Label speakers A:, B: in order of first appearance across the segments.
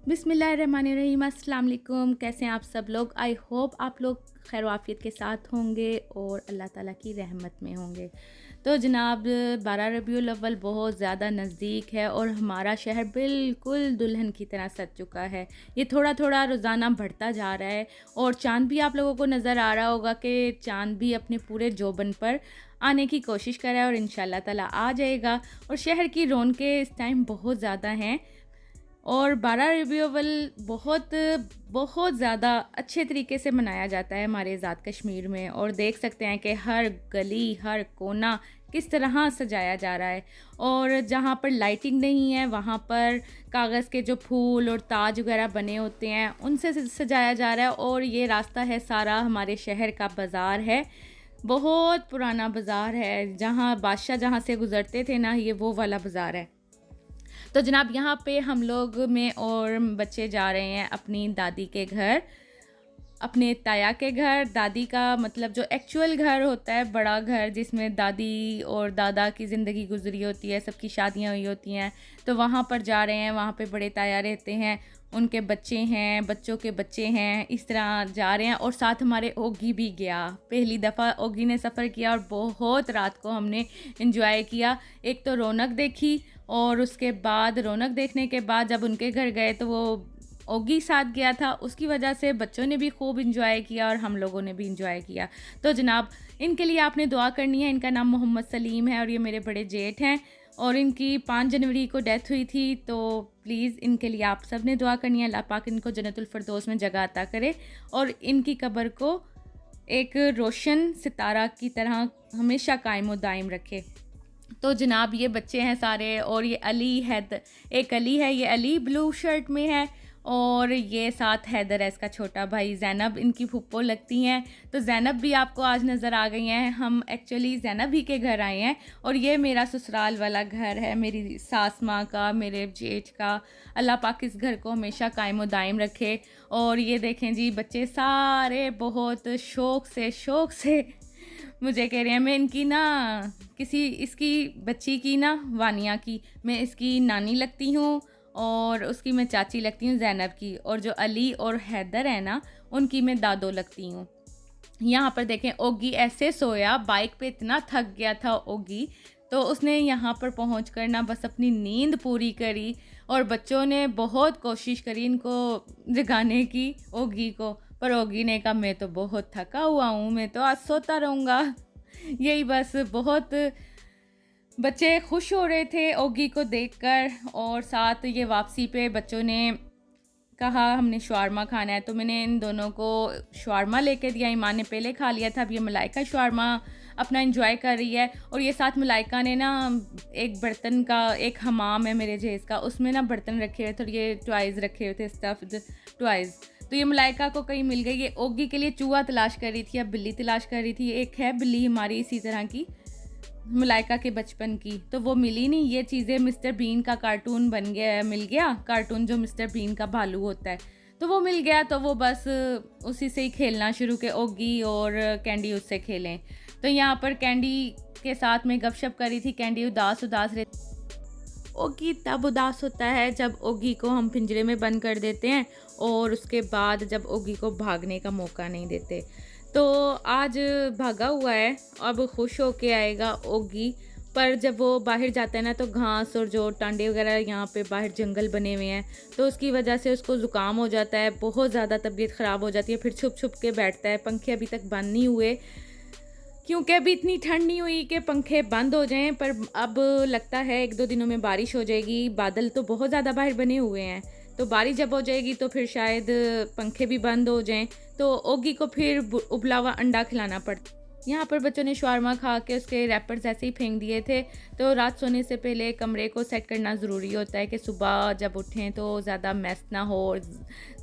A: बिस्मिल्लाहिर्रहमानिर्रहीम, अस्सलाम वालेकुम। कैसे हैं आप सब लोग? आई होप आप लोग खैर वाफियत के साथ होंगे और अल्लाह ताला की रहमत में होंगे। तो जनाब 12 रबीउल अव्वल बहुत ज़्यादा नज़दीक है और हमारा शहर बिल्कुल दुल्हन की तरह सज चुका है। ये थोड़ा थोड़ा रोज़ाना बढ़ता जा रहा है और चाँद भी आप लोगों को नज़र आ रहा होगा कि चाँद भी अपने पूरे जोबन पर आने की कोशिश कर रहा है और इंशाल्लाह ताला आ जाएगा। और शहर की रौनकें इस टाइम बहुत ज़्यादा हैं और 12 रबीउल अव्वल बहुत बहुत ज़्यादा अच्छे तरीके से मनाया जाता है हमारे आज़ाद कश्मीर में। और देख सकते हैं कि हर गली, हर कोना किस तरह सजाया जा रहा है। और जहाँ पर लाइटिंग नहीं है वहाँ पर कागज़ के जो फूल और ताज वगैरह बने होते हैं उनसे सजाया जा रहा है। और ये रास्ता है सारा हमारे शहर का बाज़ार है, बहुत पुराना बाज़ार है, जहाँ बादशाह जहाँ से गुज़रते थे ना, ये वो वाला बाज़ार है। तो जनाब यहाँ पे हम लोग में और बच्चे जा रहे हैं अपनी दादी के घर, अपने ताया के घर। दादी का मतलब जो एक्चुअल घर होता है, बड़ा घर जिसमें दादी और दादा की ज़िंदगी गुजरी होती है, सबकी शादियाँ हुई होती हैं, तो वहाँ पर जा रहे हैं। वहाँ पे बड़े ताया रहते हैं, उनके बच्चे हैं, बच्चों के बच्चे हैं, इस तरह जा रहे हैं। और साथ हमारे ओगी भी गया, पहली दफ़ा ओगी ने सफ़र किया और बहुत रात को हमने इंजॉय किया। एक तो रौनक देखी और उसके बाद रौनक देखने के बाद जब उनके घर गए तो वो ओगी साथ गया था, उसकी वजह से बच्चों ने भी खूब इंजॉय किया और हम लोगों ने भी इंजॉय किया। तो जनाब इनके लिए आपने दुआ करनी है। इनका नाम मोहम्मद सलीम है और ये मेरे बड़े जेठ हैं और इनकी 5 जनवरी को डेथ हुई थी। तो प्लीज़ इनके लिए आप सब ने दुआ करनी है, अल्लाह पाक इनको जन्नतुल फिरदौस में जगह अता करे और इनकी कब्र को एक रोशन सितारा की तरह हमेशा कायम व दायम रखे। तो जनाब ये बच्चे हैं सारे और ये अली हैदर, एक अली है, ये अली ब्लू शर्ट में है और ये साथ हैदर है इसका छोटा भाई। ज़ैनब इनकी फुप्पो लगती हैं, तो ज़ैनब भी आपको आज नज़र आ गई हैं। हम एक्चुअली ज़ैनब ही के घर आए हैं और ये मेरा ससुराल वाला घर है, मेरी सास माँ का, मेरे जेठ का। अल्लाह पाक इस घर को हमेशा कायम व दायम रखे। और ये देखें जी बच्चे सारे बहुत शौक़ से मुझे कह रहे हैं मैं इनकी ना किसी इसकी बच्ची की ना वानिया की मैं इसकी नानी लगती हूँ और उसकी मैं चाची लगती हूँ ज़ैनब की, और जो अली और हैदर है ना उनकी मैं दादो लगती हूँ। यहाँ पर देखें ओगी ऐसे सोया, बाइक पे इतना थक गया था ओगी, तो उसने यहाँ पर पहुँच कर ना बस अपनी नींद पूरी करी और बच्चों ने बहुत कोशिश करी इनको जगाने की, ओगी को, पर ओगी ने कहा मैं तो बहुत थका हुआ हूँ, मैं तो आज सोता रहूँगा। यही बस बहुत बच्चे खुश हो रहे थे ओगी को देखकर। और साथ ये वापसी पे बच्चों ने कहा हमने शवारमा खाना है, तो मैंने इन दोनों को शवारमा लेके दिया। ईमान ने पहले खा लिया था, अब ये मलाइका शवारमा अपना एंजॉय कर रही है। और ये साथ मलाइका ने ना एक बर्तन का, एक हमाम है मेरे जहेज़ का, उसमें ना बर्तन रखे हुए थे और ये टॉयज़ रखे हुए थे, स्टफ्ड टॉयज़। तो ये मलाइका को कहीं मिल गई। ये ओगी के लिए चूहा तलाश कर रही थी या बिल्ली तलाश कर रही थी। एक है बिल्ली हमारी इसी तरह की, मलाइका के बचपन की, तो वो मिली नहीं। ये चीज़ें मिस्टर बीन का कार्टून बन गया, मिल गया कार्टून जो मिस्टर बीन का भालू होता है, तो वो मिल गया। तो वो बस उसी से ही खेलना शुरू के, ओगी और कैंडी उससे खेलें। तो यहाँ पर कैंडी के साथ में गपशप करी थी। कैंडी उदास रहती, ओगी तब उदास होता है जब ओगी को हम पिंजरे में बंद कर देते हैं और उसके बाद जब ओगी को भागने का मौका नहीं देते। तो आज भागा हुआ है, अब खुश होके आएगा ओगी। पर जब वो बाहर जाता है ना तो घास और जो टांडे वगैरह यहाँ पे बाहर जंगल बने हुए हैं, तो उसकी वजह से उसको ज़ुकाम हो जाता है, बहुत ज़्यादा तबीयत ख़राब हो जाती है। फिर छुप छुप के बैठता है। पंखे अभी तक बंद नहीं हुए क्योंकि अभी इतनी ठंड नहीं हुई कि पंखे बंद हो जाएं, पर अब लगता है 1-2 दिनों में बारिश हो जाएगी। बादल तो बहुत ज़्यादा बाहर बने हुए हैं, तो बारिश जब हो जाएगी तो फिर शायद पंखे भी बंद हो जाएं, तो ओगी को फिर उबला हुआ अंडा खिलाना पड़ता। यहाँ पर बच्चों ने शवारमा खा के उसके रैपर्स ऐसे ही फेंक दिए थे। तो रात सोने से पहले कमरे को सेट करना ज़रूरी होता है कि सुबह जब उठें तो ज़्यादा मैस ना हो।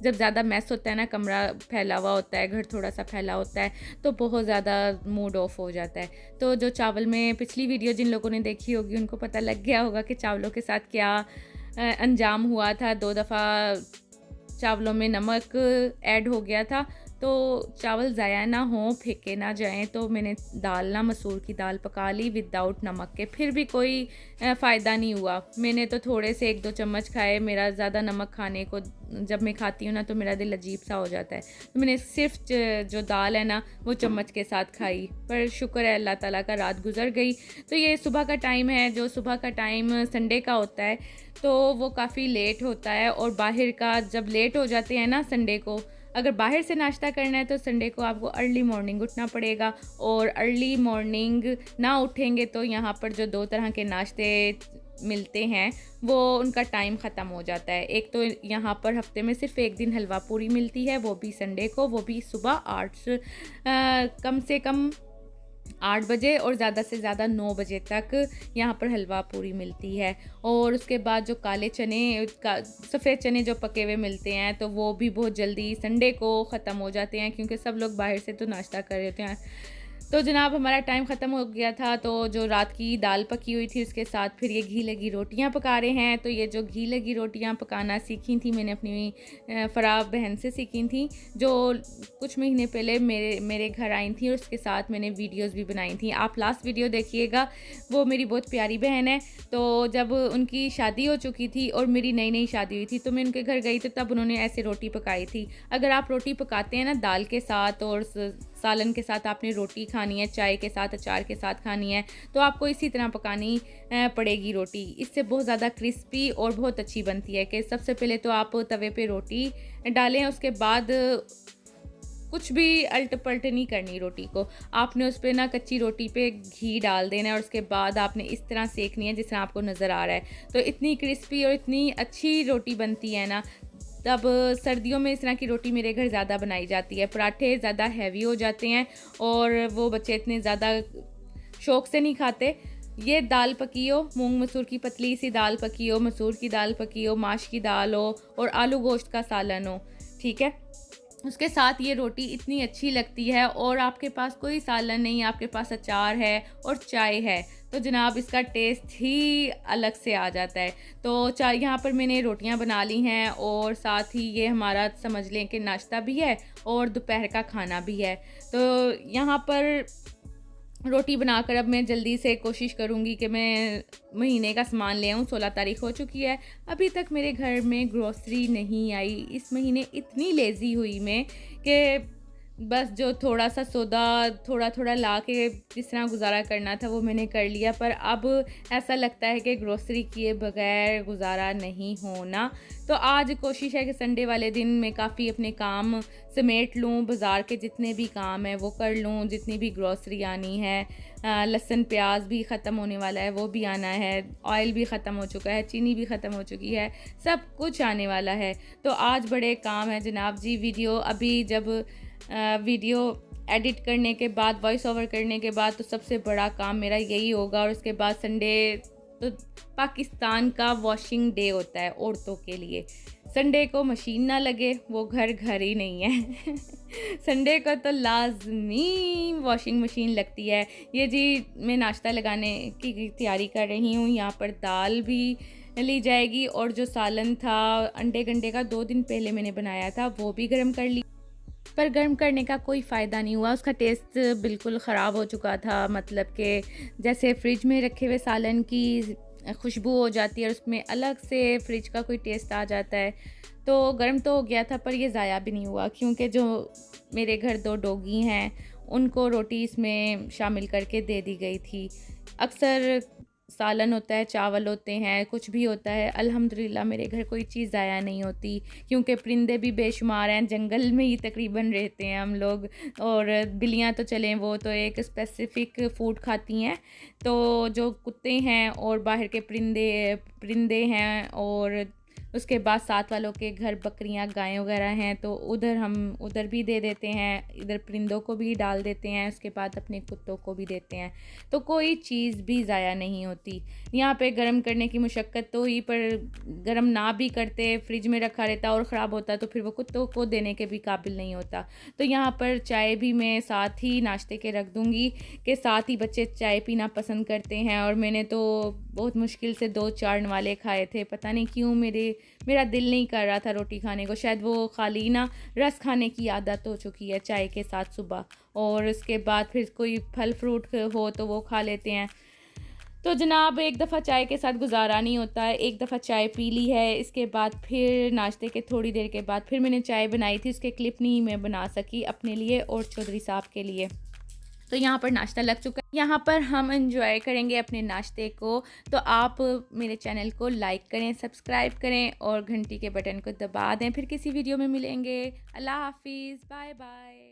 A: जब ज़्यादा मैस होता है ना, कमरा फैला हुआ होता है, घर थोड़ा सा फैला होता है, तो बहुत ज़्यादा मूड ऑफ हो जाता है। तो जो चावल में पिछली वीडियो जिन लोगों ने देखी होगी उनको पता लग गया होगा कि चावलों के साथ क्या अंजाम हुआ था। 2 दफ़ा चावलों में नमक ऐड हो गया था, तो चावल ज़ाया ना हों, फेंके ना जाएं, तो मैंने ना मसूर की दाल पका ली विदाउट नमक के। फिर भी कोई फ़ायदा नहीं हुआ। मैंने तो थोड़े से 1-2 चम्मच खाए। मेरा ज़्यादा नमक खाने को जब मैं खाती हूँ ना तो मेरा दिल अजीब सा हो जाता है। तो मैंने सिर्फ जो दाल है ना वो चम्मच के साथ खाई। पर शुक्र है अल्लाह ताला का, रात गुज़र गई। तो ये सुबह का टाइम है, जो सुबह का टाइम संडे का होता है तो वो काफ़ी लेट होता है। और बाहर का जब लेट हो जाते हैं ना संडे को, अगर बाहर से नाश्ता करना है तो संडे को आपको अर्ली मॉर्निंग उठना पड़ेगा। और अर्ली मॉर्निंग ना उठेंगे तो यहाँ पर जो 2 तरह के नाश्ते मिलते हैं वो उनका टाइम ख़त्म हो जाता है। एक तो यहाँ पर हफ्ते में सिर्फ़ एक दिन हलवा पूरी मिलती है, वो भी संडे को, वो भी सुबह कम से कम 8 बजे और ज़्यादा से ज़्यादा 9 बजे तक यहाँ पर हलवा पूरी मिलती है। और उसके बाद जो काले चने सफ़ेद चने जो पके हुए मिलते हैं तो वो भी बहुत जल्दी संडे को ख़त्म हो जाते हैं, क्योंकि सब लोग बाहर से तो नाश्ता कर रहे होते हैं। तो जनाब हमारा टाइम ख़त्म हो गया था। तो जो रात की दाल पकी हुई थी उसके साथ फिर ये घी लगी रोटियां पका रहे हैं। तो ये जो घी लगी रोटियां पकाना सीखी थी मैंने अपनी फ़राह बहन से सीखी थी, जो कुछ महीने पहले मेरे घर आई थी, और उसके साथ मैंने वीडियोस भी बनाई थी। आप लास्ट वीडियो देखिएगा, वो मेरी बहुत प्यारी बहन है। तो जब उनकी शादी हो चुकी थी और मेरी नई नई शादी हुई थी तो मैं उनके घर गई तो तब उन्होंने ऐसे रोटी पकाई थी। अगर आप रोटी पकाते हैं ना दाल के साथ और सालन के साथ, आपने रोटी खानी है, चाय के साथ, अचार के साथ खानी है, तो आपको इसी तरह पकानी पड़ेगी रोटी। इससे बहुत ज़्यादा क्रिस्पी और बहुत अच्छी बनती है। कि सबसे पहले तो आप तवे पे रोटी डालें, उसके बाद कुछ भी अल्ट पल्ट नहीं करनी रोटी को। आपने उस पर ना कच्ची रोटी पे घी डाल देना है और उसके बाद आपने इस तरह सेकनी है जिस तरह आपको नज़र आ रहा है। तो इतनी क्रिस्पी और इतनी अच्छी रोटी बनती है ना। तब सर्दियों में इस तरह की रोटी मेरे घर ज़्यादा बनाई जाती है। पराठे ज़्यादा हैवी हो जाते हैं और वो बच्चे इतने ज़्यादा शौक़ से नहीं खाते। ये दाल पकी हो, मूंग मसूर की पतली सी दाल पकी हो, मसूर की दाल पकी हो, माश की दाल हो और आलू गोश्त का सालन हो, ठीक है, उसके साथ ये रोटी इतनी अच्छी लगती है। और आपके पास कोई सालन नहीं, आपके पास अचार है और चाय है, तो जनाब इसका टेस्ट ही अलग से आ जाता है। तो चाय यहाँ पर मैंने रोटियाँ बना ली हैं और साथ ही ये हमारा समझ लें कि नाश्ता भी है और दोपहर का खाना भी है। तो यहाँ पर रोटी बनाकर अब मैं जल्दी से कोशिश करूँगी कि मैं महीने का सामान ले आऊँ। 16 तारीख हो चुकी है, अभी तक मेरे घर में ग्रोसरी नहीं आई। इस महीने इतनी लेज़ी हुई मैं कि बस जो थोड़ा सा सौदा थोड़ा थोड़ा ला के जिस तरह गुजारा करना था वो मैंने कर लिया। पर अब ऐसा लगता है कि ग्रोसरी किए बगैर गुजारा नहीं होना। तो आज कोशिश है कि संडे वाले दिन मैं काफ़ी अपने काम समेट लूँ, बाज़ार के जितने भी काम हैं वो कर लूँ, जितनी भी ग्रोसरी आनी है। लहसुन प्याज भी ख़त्म होने वाला है, वो भी आना है, ऑयल भी ख़त्म हो चुका है, चीनी भी ख़त्म हो चुकी है, सब कुछ आने वाला है। तो आज बड़े काम है जनाब जी। वीडियो एडिट करने के बाद, वॉइस ओवर करने के बाद तो सबसे बड़ा काम मेरा यही होगा। और उसके बाद संडे तो पाकिस्तान का वॉशिंग डे होता है औरतों के लिए। संडे को मशीन ना लगे वो घर घर ही नहीं है। संडे को तो लाजमी वॉशिंग मशीन लगती है। ये जी मैं नाश्ता लगाने की तैयारी कर रही हूँ। यहाँ पर दाल भी ली जाएगी और जो सालन था अंडे गंडे का 2 दिन पहले मैंने बनाया था वो भी गर्म कर ली। पर गर्म करने का कोई फ़ायदा नहीं हुआ, उसका टेस्ट बिल्कुल ख़राब हो चुका था। मतलब कि जैसे फ्रिज में रखे हुए सालन की खुशबू हो जाती है और उसमें अलग से फ्रिज का कोई टेस्ट आ जाता है। तो गर्म तो हो गया था पर ये ज़ाया भी नहीं हुआ, क्योंकि जो मेरे घर 2 डॉगी हैं उनको रोटी इसमें शामिल करके दे दी गई थी। अक्सर सालन होता है, चावल होते हैं, कुछ भी होता है, अल्हम्दुलिल्लाह मेरे घर कोई चीज़ ज़ाया नहीं होती, क्योंकि परिंदे भी बेशुमार हैं। जंगल में ही तकरीबन रहते हैं हम लोग। और बिल्लियाँ तो चलें, वो तो एक स्पेसिफ़िक फ़ूड खाती हैं। तो जो कुत्ते हैं और बाहर के परिंदे हैं और उसके बाद साथ वालों के घर बकरियां, गायें वगैरह हैं तो हम उधर भी दे देते हैं, इधर परिंदों को भी डाल देते हैं, उसके बाद अपने कुत्तों को भी देते हैं। तो कोई चीज़ भी ज़ाया नहीं होती। यहाँ पे गर्म करने की मुशक्क़त तो ही, पर गर्म ना भी करते, फ्रिज में रखा रहता और ख़राब होता तो फिर वो कुत्तों को देने के भी काबिल नहीं होता। तो यहाँ पर चाय भी मैं साथ ही नाश्ते के रख दूँगी, कि साथ ही बच्चे चाय पीना पसंद करते हैं। और मैंने तो बहुत मुश्किल से 2 चारण वाले खाए थे। पता नहीं क्यों मेरा दिल नहीं कर रहा था रोटी खाने को। शायद वो खाली ना रस खाने की आदत हो चुकी है चाय के साथ सुबह, और उसके बाद फिर कोई फल फ्रूट हो तो वो खा लेते हैं। तो जनाब एक दफ़ा चाय के साथ गुजारा नहीं होता है। एक दफ़ा चाय पी ली है, इसके बाद फिर नाश्ते के थोड़ी देर के बाद फिर मैंने चाय बनाई थी, उसके क्लिप नहीं मैं बना सकी अपने लिए और चौधरी साहब के लिए। तो यहाँ पर नाश्ता लग चुका है, यहाँ पर हम एंजॉय करेंगे अपने नाश्ते को। तो आप मेरे चैनल को लाइक करें, सब्सक्राइब करें और घंटी के बटन को दबा दें। फिर किसी वीडियो में मिलेंगे। अल्लाह हाफिज़, बाय बाय।